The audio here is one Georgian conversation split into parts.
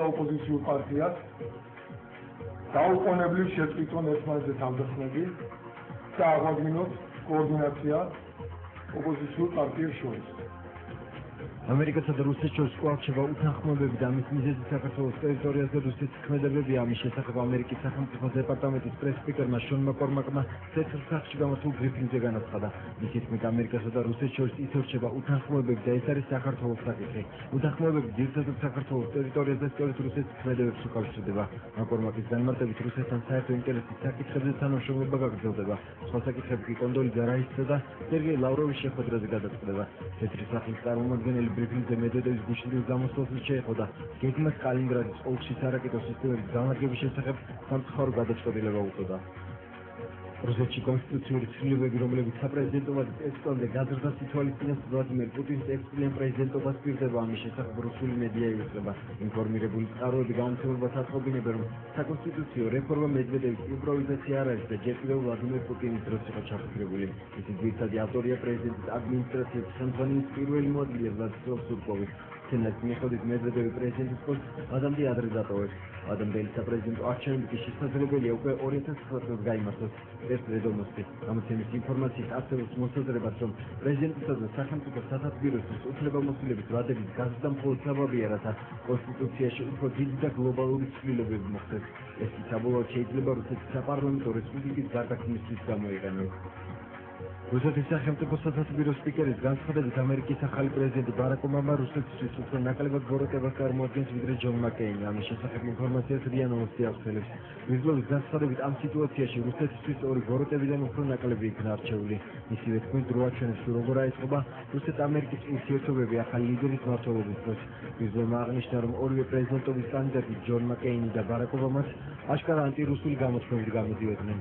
ოპოზიციურ პარტიას დაუყოვნებლივ შეწყვიტონ ერთმანეთზე თავდასხმები და აღვადგინოთ კოორდინაცია ოპოზიციურ პარტიებს შორის. ამერიკასა და რუსეთს შორის კვლავ უთანხმოებები და ამის მიზეზი საქართველოს ტერიტორიაზე რუსეთის ქმედებებია. ამის შესახებ ამერიკის სახელმწიფო დეპარტამენტის პრეს-სპიკერმა შონ მაკორმაკმა თეთრ სახლში გამართულ ბრიფინგზე განაცხადა. მისი თქმით, ამერიკასა და რუსეთს შორის ისევ რჩება უთანხმოებები და ეს არის საქართველოს საკითხი. უთანხმოებები ძირითადად საქართველოს ტერიტორიაზე სწორედ რუსეთის ქმედებებს უკავშირდება. მაკორმაკის განმარტებით, რუსეთთან საერთო ინტერესის საკითხებზე თანამშრომლობა გაგრძელდება. სხვა საკითხები კი კონდოლიზა რაისისა და სერგეი ლავროვის შეხვედრაზე გადაწყდება. თეთრი სახლის წარმომადგენელი ბრიფინგზე მედვედევის გუშინდელ გამოსვლას შეეხოდა. გეგმას კალინინგრადის ოლქში სარაკეტო სისტემების განლაგების შესახებ სამწუხარო გადაწყვეტილება უწოდა. რუსეთში კონსტიტუციური ცვლილებები, რომლებიც საპრეზიდენტო ვადის ექსპონზე გაზრდას ითვალისწინებს ვლადიმერ პუტინის ექვსწლიან პრეზიდენტობას პირდება. ამის შესახებ რუსული მედია ივიწყება. ინფორმირებული წყაროები გამომცემლობას აწყობინებენ, რომ საკონსტიტუციო რეფორმა მედვედევის იმპროვიზაცია არ არის და ჯერ კიდევ ვლადიმერ პუტინის დროს იყო ჩაფიქრებული. მისი ძირითადი ავტორია პრეზიდენტის ადმინისტრაციის ხელმძღვანელის პირველი მოადგილე ვლადისლავ სურკოვი. სენატის მიხედვით მედვედევი პრეზიდენტის პოსტს ადამდე ადრე დატოვებს. ადამდელი საპრეზიდენტო არჩევნები კი შესაძლებელია უკვე 2009 წელს გაიმართოს. პრეს-რედომოსი გამოცემის ინფორმაციით არსებობს მოსაზრებაც, რომ პრეზიდენტისა და სახელმწიფო სათათბიროსთვის უფლებამოსილების ვადების გაზრდა მხოლოდ საბაბია, რათა კონსტიტუციაში უფრო დიდი და გლობალური ცვლილებები მოხდეს. ეს კი საბოლოოდ შეიძლება რუსეთის საპარლამენტო რესპუბლიკის გარდაქმნისთვის გამოიყენოს. რუსეთის სახელმწიფო სათათბიროს სპიკერის განცხადებით, ამერიკის ახალი პრეზიდენტი ბარაკ ობამა რუსეთისთვის უფრო ნაკლებად ბოროტებას წარმოადგენს ვიდრე ჯონ მაკეინი. ამის შესახებ ინფორმაციას რია ნოვოსტი აღწერს. მიზნობის განცხადებით, ამ სიტუაციაში რუსეთისთვის ორი ბოროტებიდან უფრო ნაკლები იქნა არჩეული. მისივე თქმით, დრო აჩვენებს, თუ როგორ აეწყობა რუსეთ-ამერიკის ურთიერთობები ახალი ლიდერის მმართველობის დროს. მიზნობა აღნიშნა, რომ ორივე პრეზიდენტობის კანდიდატი ჯონ მაკეინი და ბარაკ ობამაც აშკარა ანტირუსული გამოთქმებით გამოდიოდნენ.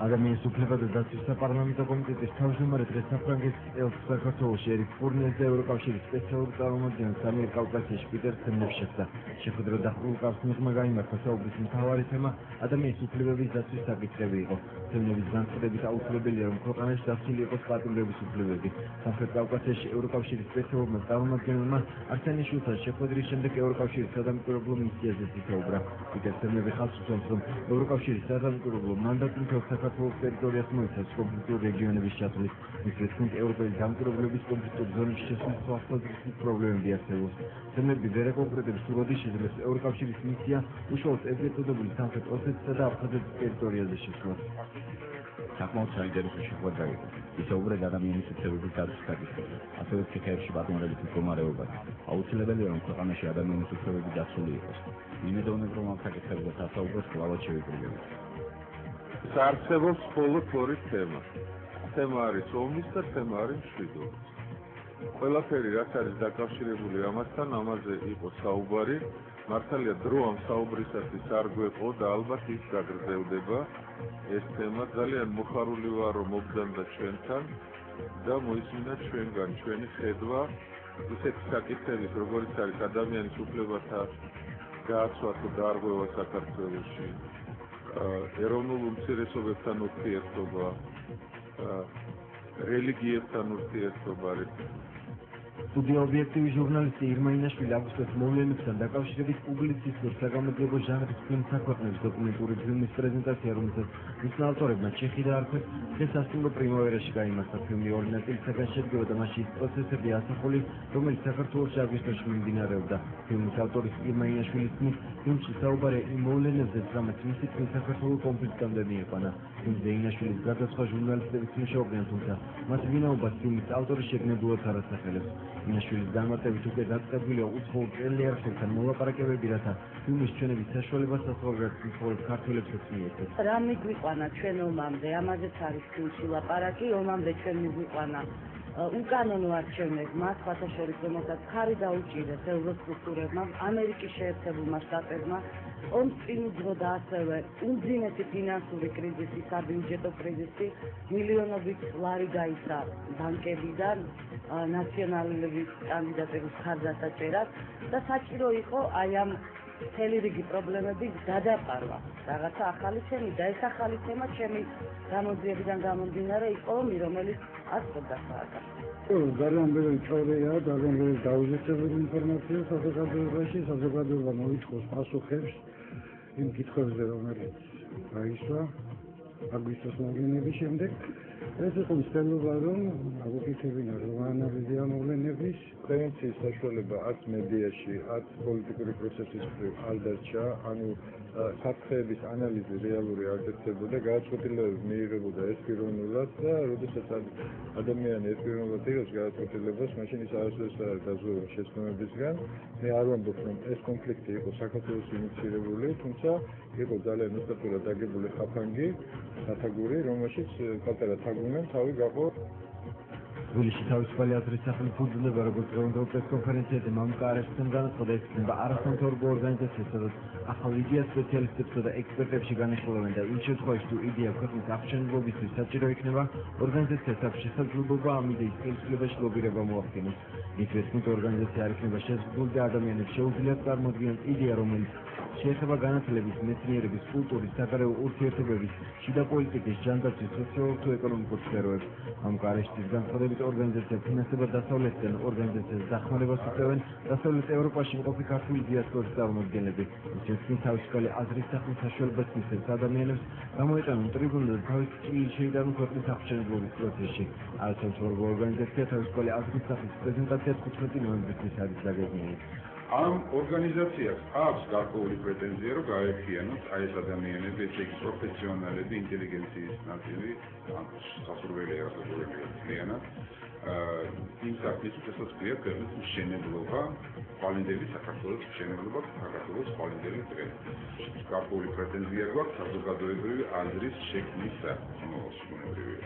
ადამიანის უფლებათა და დაცვის საპარლამენტო კომიტეტის თავმჯდომარე დღეს საფრანგეთის ელჩს საქართველოში ერიკ ფურნიეს და ევროკავშირის სპეციალური წარმომადგენელს ამიერკავკასიაში კავკასიაში პიტერ ცემნებს შეხვდა. შეხვედრა დაყრდნილ კავშირმა გაიმართა. საუბრის მთავარი თემა ადამიანის უფლებების დაცვის საკითხები იყო. ცემნების განცხადებით, აუცილებელია, რომ ქვეყანაში დაცული იყოს პატიმრების უფლებები. სამხრეთ კავკასიაში ევროკავშირის სპეციალურმა წარმომადგენელმა არსენი შულცთან შეხვედრის შემდეგ ევროკავშირის სადამკვირვებლო მისიაზე თითოეუბრა. პიტერ ცემნები ხაზს უსვამს, რომ ევროკავშირის სადამკვირვებლო მანდატი მთელ საქართველოს ტერიტორიას მოიცავს კონფლიქტურ რეგიონების ჩათვლით. მისივე თქმით, ევროპელი დამკვირვებლების კონფლიქტურ ზონებში შესვლის თვალსაზრისით პრობლემები არსებობს. ცემნები ვერ აკონკრეტებს, თუ როდის შეძლებს ევროკავშირის მისია უშუალოდ ეგრეთ წოდებული სამხრეთ ოსეთისა და აფხაზეთის ტერიტორიაზე შესვლას. საკმაოდ საინტერესო შეხვედრა იყო. ისაუბრეთ ადამიანის უფლებების დაცვის საკითხებზე, ასევე ციხეებში პატიმრების მდგომარეობაზე. აუცილებელია, რომ ქვეყანაში ადამიანის უფლებები დაცული იყოს. იმედოვნებ, რომ ამ საკითხებზე სასაუბროს კვლავაც შევიკრიბებით. არსებობს მხოლოდ ორი თემა. თემა არის ომის და თემა არის მშვიდობის. ყველაფერი, რაც არის დაკავშირებული ამასთან, ამაზე იყო საუბარი. მართალია, დრო ამ საუბრისათვის არ გვეყო და ალბათ ის გაგრძელდება. ეს თემა ძალიან მოხარული ვარ, რომ მოგზავნდა ჩვენთან და მოისმინა ჩვენგან ჩვენი ხედვა ისეთი საკითხების, როგორიც არის ადამიანის უფლებათა გააცვა თუ დარღვევა საქართველოში, ეროვნულ უმცირესობებთან ურთიერთობა, რელიგიებთან ურთიერთობა. სტუდია ობიექტივი ჟურნალისტი ირმა ინაშვილი აგვისტოს მოვლენებთან დაკავშირებით პუბლიცისტურ საგამოძიებო ჟანრის ფილმს აქვეყნებს დოკუმენტური ფილმის პრეზენტაცია, რომელსაც მისმა ავტორებმა ჩეხი დაარქვეს. დღეს სასტუმრო პრიმავერაში გაიმართა. ფილმი ორი ნაწილისაგან შედგება და მასში პროცესები ასახული, რომელიც საქართველოში აგვისტოში მიმდინარეობდა. ფილმის ავტორის ირმა ინაშვილის თქმით, ფილმში საუბარია იმ მოვლენებზეც, რამაც მისი თქმით საქართველოს კონფლიქტამდე მიიყვანა. ფილმზე ინაშვილის გარდა სხვა ჟურნალისტებიც მუშაობდნენ, თუმცა მას ვინაობას ფილმის ავტორი შეგნებულად არ ასახელებს. ინაშვილის განმარტებით, უკვე დაწყებულია უცხოურ ტელეარხებთან მოლაპარაკებები, რათა ფილმის ჩვენების საშუალება საზღვარგარეთ მხოლოდ ქართველებსაც მიეცეს. რა მიგვიყვანა ჩვენ ომამდე, ამაზეც არის ფილმში ლაპარაკი. ომამდე ჩვენ მიგვიყვანა უკანონო არჩევნებმა, სხვათა შორის, რომელსაც ხარი დაუჭირეს ევროსტრუქტურებმა, ამერიკის შეერთებულმა შტატებმა, ომს წინ უძღოდა ასევე უმძიმესი ფინანსური კრიზისი, საბიუჯეტო კრიზისი, მილიონობით ლარი გაიცა ბანკებიდან ნაციონალების კანდიდატების ხარდასაჭერად და საჭირო იყო აი ამ მთელი რიგი პრობლემების გადაყარვა. რაღაცა ახალი თემი და ეს ახალი თემა ჩემი გამოძიებიდან გამომდინარე იყო ომი, რომელიც არ ყოფდა სააკაშო. ძალიან ბევრი ჩორეა, ძალიან ბევრი დაუზუსტებელი ინფორმაცია საზოგადოებაში, საზოგადოება მოითხოვს პასუხებს იმ კითხვებზე, რომელიც გაისვა აგვისტოს მოვლენების შემდეგ. ეს იყო მცდელობა, რომ აგუკეთებინა ანალიზი ამ მოვლენების, პრევენციის საშუალება არც მედიაში, არც პოლიტიკური პროცესის მხრივ არ დარჩა, ანუ საფრთხეების ანალიზი რეალური არ დაწესებოდა, გადაწყვეტილებები მიიღებოდა ერთპიროვნულად და როდესაც ადამიანი ერთპიროვნულად იღებს გადაწყვეტილებას, მაშინ ის არასდროს არ არის დაზღვეული შეცდომებისგან. მე არ ვამბობ, რომ ეს კონფლიქტი იყო საქართველოს ინიციირებული, თუმცა იყო ძალიან უსტატურად დაგებული ხაფანგი, სათაგური, რომელშიც პატარა თაგუნამ თავი გაყო. თბილისში თავისუფალი აზრის სახელი ფუძლდება, როგორც დღევანდელ პრესკონფერენციაზე მამუკარებთან განაცხადა, ეს იქნება არასამთავრობო ორგანიზაცია, სადაც ახალ იდეას სპეციალისტებსა და ექსპერტებში განიხილავენ და იმ შემთხვევაში, თუ იდეა ქვეყნის აღშენებისთვის საჭირო იქნება, ორგანიზაციას აქვს შესაძლებლობა ამ იდეის ხელისუფლებაში ლობირება მოახდინოს. მისივე თქმით, ორგანიზაცია არ იქნება შეზღუდული და ადამიანებს შეუძლიათ წარმოადგენს იდეა, რომელიც შეეხება განათლების, მეცნიერების, კულტურის, საგარეო ურთიერთობების, შიდა პოლიტიკის, ჯანდაცვის, სოციალურ თუ ეკონომიკურ სფეროებს. მამუკარებშიც განცხადებით, ორგანიზაცია ფინანსდება დასავლეთიდან, ორგანიზაციას დახმარებას უწევენ დასავლეთ ევროპაში მყოფი ქართული დიასპორის წარმომადგენლები. ისინი თვითონ თავისუფალი აზრის სახლის საშუალებას მისცემს ადამიანებს, გამოიყენონ ტრიბუნაზე და თავისი წვლილი შეიტანონ ქვეყნის აღშენებობის პროცესში. არასამთავრობო ორგანიზაცია თავისუფალი აზრის სახლის პრეზენტაციას 15 ნოემბრის არის დაგეგმილი. ამ ორგანიზაციას აქვს გარკვეული პრეტენზია, რომ გაერთიანოს აი ეს ადამიანები, ესე იგი პროფესიონალები, ინტელიგენციის ნაწილი, სასურველი არასასურველია ძალიანად. იმ საქმის უწესოს ქვია ქვეყნის მშენებლობა, ყვალინდელი საქართველოს მშენებლობა, საქართველოს ყვალინდელი დღე. გარკვეული პრეტენზია გვაქვს საზოგადოებრივი აზრის შექმნისა მოსმენებრივია.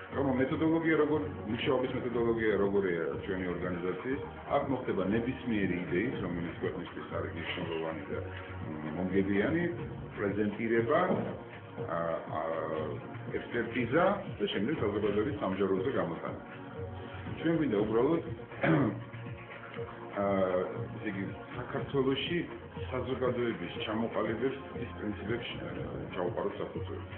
რომ მეთოდოლოგია როგორ მუშაობის მეთოდოლოგია როგორია ჩვენი ორგანიზაციის, აქ მოხდება ნებისმიერი იდეის, რომელიც ქვეყნისთვის არის მნიშვნელოვანი და მომგებიანი, პრეზენტირება, ექსპერტიზა და შემდეგ საზოგადოების სამჯაროზე გამოტანა. ჩვენ გვინდა უბრალოდ ესე იგი საქართველოში საზოგადოების ჩამოყალიბების ის პრინციპებს ჩაუყაროთ საფუძველს.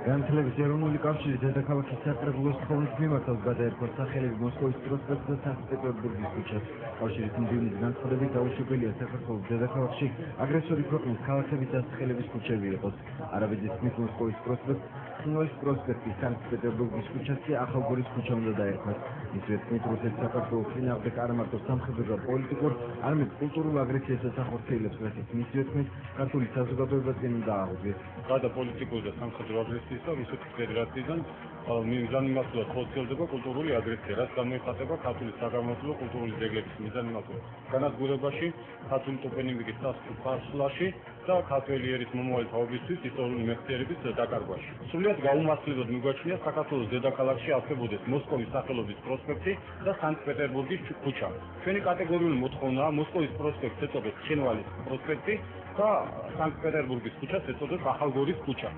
განათლების ეროვნული კავშირი დედაქალაქის საკრებულოს თხოვნით მიმართავს გადაერქვა სახელები მოსკოვის პროსპექტს და სანქტ-პეტერბურგის ქუჩას. კავშირის მდივნის განცხადებით დაუშვებელია საქართველოს დედაქალაქში აგრესორი ქვეყნის ქალაქების დასახელების ქუჩები იყოს. არაბეძის თქმით მოსკოვის პროსპექტს, ხინვალის პროსპექტი, სანქტ-პეტერბურგის ქუჩასი ახალგორის ქუჩა უნდა დაერქვას. მისივე თქმით, რუსეთი საქართველოს წინააღმდეგ არა მარტო სამხედრო და პოლიტიკურ, არამედ კულტურულ აგრესიასაც ახორციელებს, რასაც მისივე თქმით, ქართული საზოგადოება წინ უნდა აღუდგეს. გადა პოლიტიკური და სამხედრო აგრესიისა რუსეთის ფედერაციიდან მიზანმიმართულად ხორციელდება კულტურული აგრესია, რაც გამოიხატება ქართული საგამოძიებო კულტურული ძეგლების მიზანმიმართულად განადგურებაში, ქართული ტოპონიმიკის წასვლაში და ქართველი ერის მომავალი თაობისთვის ისტორიული მეხსიერების დაკარგვაში. სრულიად გაუმართლებლად მიგვაჩნია საქართველოს დედაქალაქში არსებობდეს მოსკოვის სახელობის პროსპექტი და სანქტ-პეტერბურგის ქუჩა. ჩვენი კატეგორიული მოთხოვნაა მოსკოვის პროსპექტს ეწოდოს ხინვალის პროსპექტი და სანქტ-პეტერბურგის ქუჩას ეწოდოს ახალგორის ქუჩა.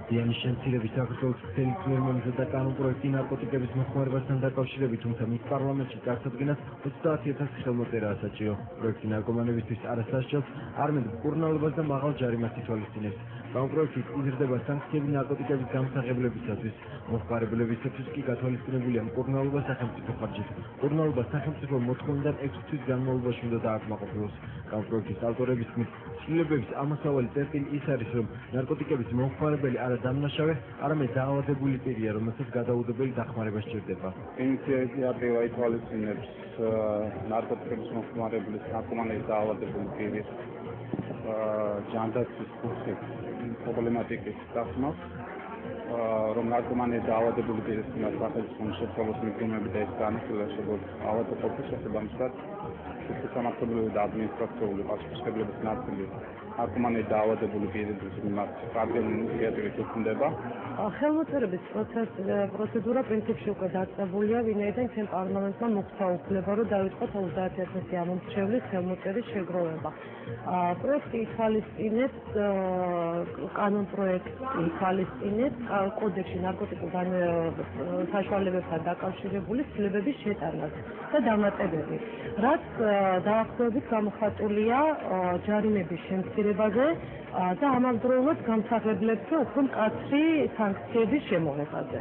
დიანის შემცირების საქართველოს ქსელი ფერმერზე და კანონპროექტი ნარკოტიკების მოხმარებასთან დაკავშირებით, თუმცა მის პარლამენტში წარსადგენას 30,000 ხელმოწერაა საჭირო. პროექტი ნარკომანებისთვის არასასჯელს, არამედ მკურნალობას და მაღალ ჯარიმას ითვალისწინებს. კანონპროექტით იზრდება სანქციები ნარკოტიკების გამსაღებლებისათვის. მოხმარებლებისათვის კი გათვალისწინებულია მკურნალობა სახელმწიფო ხარჯით. მკურნალობა სახელმწიფო მოთხოვნიდან 6 თვის განმავლობაში უნდა დააკმაყოფილოს. კანონპროექტის ავტორების თქმით, ცვლილებების ამასავალი წერტილი ის არის, რომ ნარკოტიკების მომხმარებელი არა დამნაშავე, არამედ დაავადებული პირია, რომელსაც გადაუდებელი დახმარება სჭირდება. ინიციატივა ითვალისწინებს ნარკოტიკების მომხმარებლის ნარკომანიის დაავადებული პირის ჯანდაცვის კურსის პრობლემატიკის დასმას, რომ ნარკომანიის დაავადებული პირის სახელმწიფო შეცვალოს მიდგომები და ეს განხილვას როგორც ავადმყოფის შესაბამისად სამართლებრივი და ადმინისტრაციული პასუხისმგებლობის ნაწილი ნარკომანიის დაავადებული პირების მიმართ კარგელი ინიციატივით უქმდება. ხელმოწერების პროცედურა პრინციპში უკვე დაწყებულია, ვინაიდან ჩვენ პარლამენტმა მოგვცა უფლება, რომ დაიწყოთ 30,000 ამომრჩევლის ხელმოწერის შეგროვება. პროექტი ითვალისწინებს, კანონპროექტი ითვალისწინებს კოდექსში ნარკოტიკულ საშუალებებთან დაკავშირებული ცვლილებების შეტანას და დამატებები, რაც დაახლოებით გამოხატულია ჯარიმების შემცირებაზე და ამავდროულად გამსახველებზე უფრო მკაცრი სანქციების შემოღებაზე.